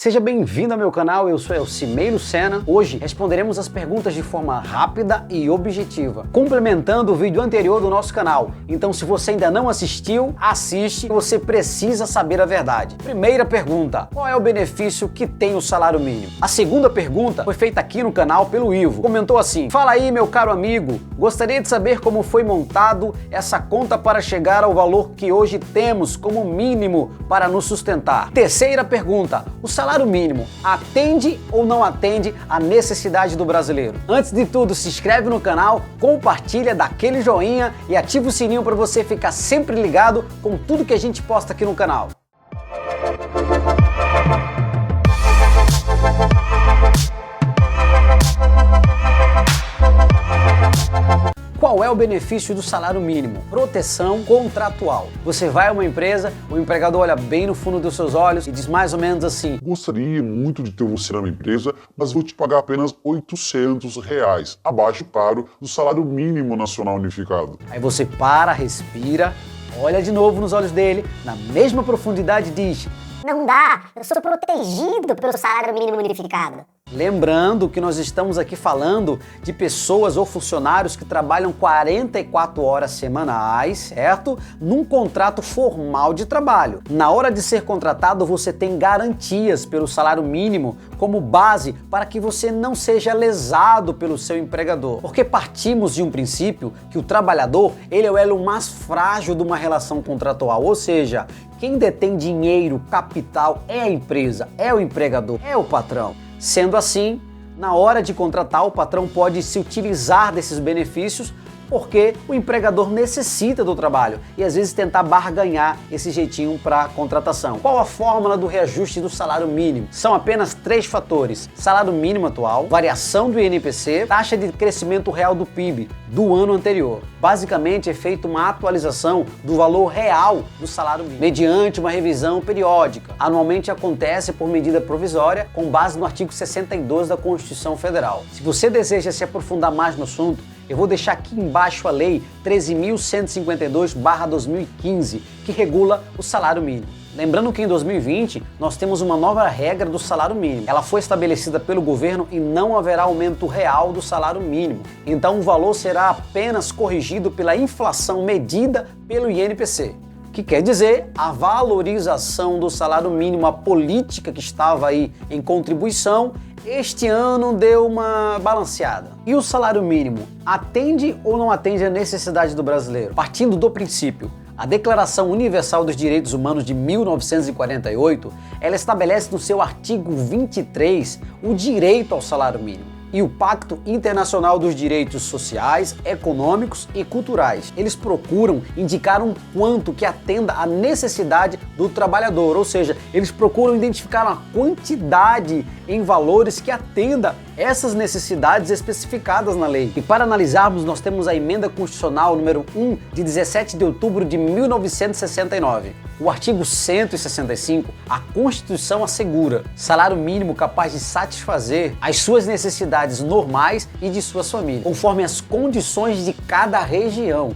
Seja bem-vindo ao meu canal, eu sou Elcimeiro Sena. Hoje responderemos as perguntas de forma rápida e objetiva, complementando o vídeo anterior do nosso canal. Então, se você ainda não assistiu, assiste, você precisa saber a verdade. Primeira pergunta: qual é o benefício que tem o salário mínimo? A segunda pergunta foi feita aqui no canal pelo Ivo. Comentou assim: fala aí, meu caro amigo, gostaria de saber como foi montado essa conta para chegar ao valor que hoje temos como mínimo para nos sustentar. Terceira pergunta: o salário mínimo atende ou não atende à necessidade do brasileiro? Antes de tudo, se inscreve no canal, compartilha, dá aquele joinha e ativa o sininho para você ficar sempre ligado com tudo que a gente posta aqui no canal. Qual é o benefício do salário mínimo? Proteção contratual. Você vai a uma empresa, o empregador olha bem no fundo dos seus olhos e diz mais ou menos assim: gostaria muito de ter você na minha empresa, mas vou te pagar apenas R$800, abaixo, claro, do salário mínimo nacional unificado. Aí você para, respira, olha de novo nos olhos dele, na mesma profundidade, e diz: não dá, eu sou protegido pelo salário mínimo unificado. Lembrando que nós estamos aqui falando de pessoas ou funcionários que trabalham 44 horas semanais, certo? Num contrato formal de trabalho. Na hora de ser contratado, você tem garantias pelo salário mínimo como base para que você não seja lesado pelo seu empregador. Porque partimos de um princípio que o trabalhador, ele é o elo mais frágil de uma relação contratual, ou seja, quem detém dinheiro, capital é a empresa, é o empregador, é o patrão. Sendo assim, na hora de contratar, o patrão pode se utilizar desses benefícios porque o empregador necessita do trabalho e às vezes tentar barganhar esse jeitinho para contratação. Qual a fórmula do reajuste do salário mínimo? São apenas 3 fatores: salário mínimo atual, variação do INPC, taxa de crescimento real do PIB do ano anterior. Basicamente é feita uma atualização do valor real do salário mínimo, mediante uma revisão periódica. Anualmente acontece por medida provisória, com base no artigo 62 da Constituição Federal. Se você deseja se aprofundar mais no assunto, eu vou deixar aqui embaixo a Lei 13.152/2015, que regula o salário mínimo. Lembrando que em 2020 nós temos uma nova regra do salário mínimo. Ela foi estabelecida pelo governo e não haverá aumento real do salário mínimo. Então o valor será apenas corrigido pela inflação medida pelo INPC. Que quer dizer a valorização do salário mínimo, a política que estava aí em contribuição, este ano deu uma balanceada. E o salário mínimo atende ou não atende à necessidade do brasileiro? Partindo do princípio, a Declaração Universal dos Direitos Humanos de 1948, ela estabelece no seu artigo 23 o direito ao salário mínimo. E o Pacto Internacional dos Direitos Sociais, Econômicos e Culturais. Eles procuram indicar um quanto que atenda à necessidade do trabalhador, ou seja, eles procuram identificar uma quantidade em valores que atenda essas necessidades especificadas na lei. E para analisarmos, nós temos a Emenda Constitucional número 1 de 17 de outubro de 1969. O artigo 165, a Constituição assegura salário mínimo capaz de satisfazer as suas necessidades normais e de suas famílias, conforme as condições de cada região.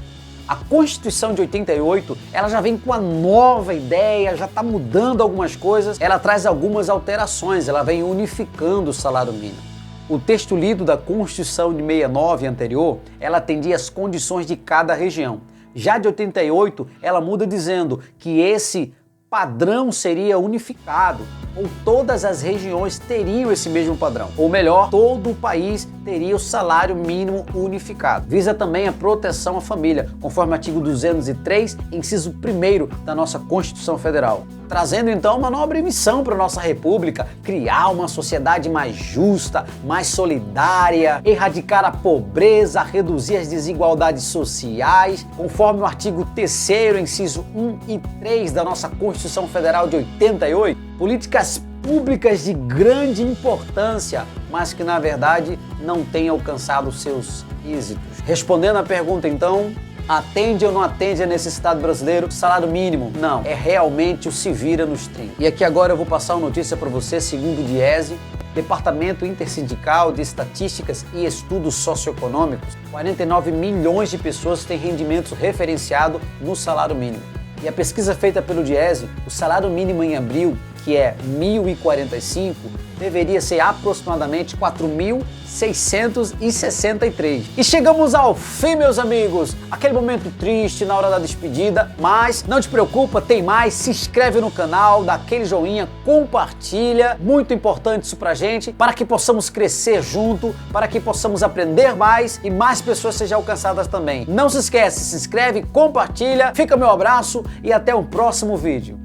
A Constituição de 88, ela já vem com uma nova ideia, já está mudando algumas coisas, ela traz algumas alterações, ela vem unificando o salário mínimo. O texto lido da Constituição de 69 anterior, ela atendia às condições de cada região. Já de 88, ela muda dizendo que esse padrão seria unificado, ou todas as regiões teriam esse mesmo padrão. Ou melhor, todo o país teria o salário mínimo unificado. Visa também a proteção à família, conforme o artigo 203, inciso 1º da nossa Constituição Federal. Trazendo então uma nobre missão para a nossa república: criar uma sociedade mais justa, mais solidária, erradicar a pobreza, reduzir as desigualdades sociais, conforme o artigo 3º, inciso 1 e 3 da nossa Constituição Federal de 88, políticas públicas de grande importância, mas que na verdade não têm alcançado seus êxitos. Respondendo à pergunta então, atende ou não atende a necessidade brasileira? Salário mínimo? Não, é realmente o se vira nos 30. E aqui agora eu vou passar uma notícia para você, segundo o DIESE, Departamento Intersindical de Estatísticas e Estudos Socioeconômicos, 49 milhões de pessoas têm rendimentos referenciados no salário mínimo. E a pesquisa feita pelo DIESE, o salário mínimo em abril que é 1.045, deveria ser aproximadamente 4.663. E chegamos ao fim, meus amigos. Aquele momento triste na hora da despedida, mas não te preocupa, tem mais. Se inscreve no canal, dá aquele joinha, compartilha. Muito importante isso pra gente, para que possamos crescer junto, para que possamos aprender mais e mais pessoas sejam alcançadas também. Não se esquece, se inscreve, compartilha. Fica meu abraço e até o próximo vídeo.